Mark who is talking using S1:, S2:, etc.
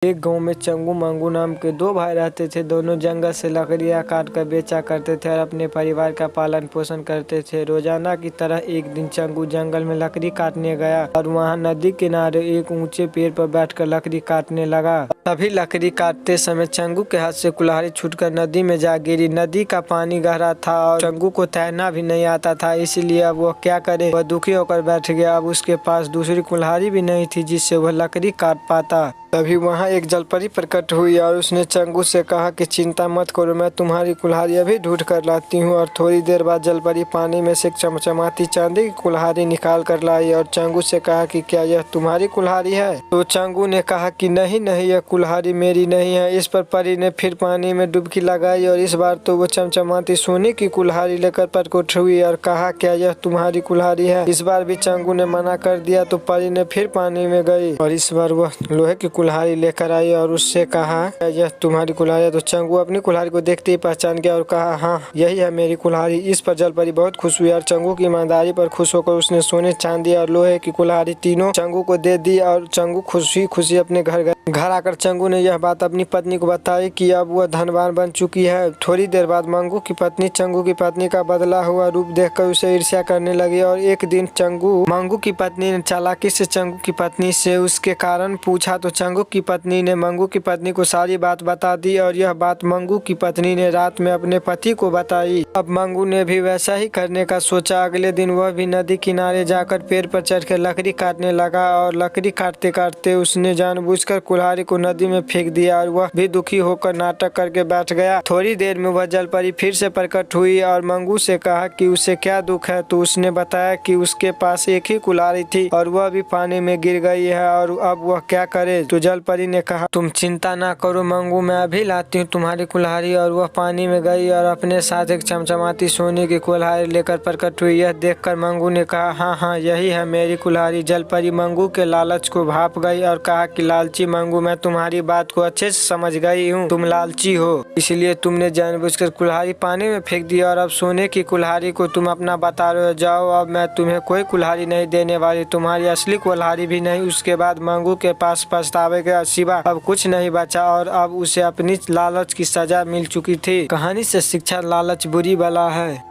S1: एक गांव में चंगू मंगू नाम के दो भाई रहते थे। दोनों जंगल से लकड़ियां काट कर बेचा करते थे और अपने परिवार का पालन पोषण करते थे। रोजाना की तरह एक दिन चंगू जंगल में लकड़ी काटने गया और वहां नदी किनारे एक ऊंचे पेड़ पर बैठकर लकड़ी काटने लगा। तभी लकड़ी काटते समय चंगू के हाथ से कुल्हाड़ी छूटकर नदी में जा गिरी। नदी का पानी गहरा था और चंगू को तैरना भी नहीं आता था, इसलिए अब वह क्या करे। वह दुखी होकर बैठ गया। अब उसके पास दूसरी कुल्हाड़ी भी नहीं थी जिससे वह लकड़ी काट पाता। तभी वहां एक जलपरी प्रकट हुई और उसने चंगू से कहा कि चिंता मत करो, मैं तुम्हारी कुल्हाड़ी अभी ढूंढ कर लाती हूँ। और थोड़ी देर बाद जलपरी पानी में से चमचमाती चांदी की कुल्हाड़ी निकाल कर लाई और चंगू से कहा कि क्या यह तुम्हारी कुल्हाड़ी है। तो चंगू ने कहा कि नहीं नहीं, यह कुल्हाड़ी मेरी नहीं है। इस पर परी ने फिर पानी में डुबकी लगाई और इस बार तो वो चमचमाती सोने की कुल्हाड़ी लेकर प्रकट हुई और कहा क्या यह तुम्हारी कुल्हाड़ी है। इस बार भी चंगू ने मना कर दिया तो परी ने फिर पानी में गई और इस बार वह लोहे की कुल्हाड़ी लेकर आई और उससे कहा यह तुम्हारी कुल्हाड़ी है। तो चंगू अपनी कुल्हाड़ी को देखते ही पहचान गया और कहा हाँ यही है मेरी कुल्हाड़ी। इस पर जलपरी बहुत खुश हुई और चंगू की ईमानदारी पर खुश होकर उसने सोने चांदी और लोहे की कुल्हाड़ी तीनों चंगू को दे दी और चंगू खुशी खुशी अपने घर गए। घर आकर चंगू ने यह बात अपनी पत्नी को बताई कि अब वह धनवान बन चुकी है। थोड़ी देर बाद मंगू की पत्नी चंगू की पत्नी का बदला हुआ रूप देखकर उसे ईर्ष्या करने लगी और एक दिन मंगू की पत्नी ने चालाकी से चंगू की पत्नी से उसके कारण पूछा तो चंगू की पत्नी ने मंगू की पत्नी को सारी बात बता दी और यह बात मंगू की पत्नी ने रात में अपने पति को बताई। अब मंगू ने भी वैसा ही करने का सोचा। अगले दिन वह भी नदी किनारे जाकर पेड़ पर चढ़कर लकड़ी काटने लगा और लकड़ी काटते काटते उसने जानबूझकर कुल्हाड़ी को नदी में फेंक दिया और वह भी दुखी होकर नाटक करके बैठ गया। थोड़ी देर में वह जलपरी फिर से प्रकट हुई और मंगू से कहा कि उसे क्या दुख है। तो उसने बताया कि उसके पास एक ही कुल्हाड़ी थी और वह भी पानी में गिर गई है और अब वह क्या करे। तो जलपरी ने कहा तुम चिंता ना करो मंगू, मैं अभी लाती हूँ तुम्हारी कुल्हाड़ी। और वह पानी में गई और अपने साथ एक चमचमाती सोने की कुल्हाड़ी लेकर प्रकट हुई। यह देखकर मंगू ने कहा हाँ हाँ यही है मेरी कुल्हाड़ी। जलपरी मंगू के लालच को भाप गई और कहा कि लालची मंगू, मैं तुम्हारी बात को अच्छे से समझ गई हूँ। तुम लालची हो, इसलिए तुमने जानबूझकर कुल्हाड़ी पानी में फेंक दिया और अब सोने की कुल्हाड़ी को तुम अपना बता रहे हो। जाओ, अब मैं तुम्हें कोई कुल्हाड़ी नहीं देने वाली, तुम्हारी असली कुल्हाड़ी भी नहीं। उसके बाद मंगू के पास पछतावे के सिवा अब कुछ नहीं बचा और अब उसे अपनी लालच की सजा मिल चुकी थी। कहानी से शिक्षा, लालच बुरी बला है।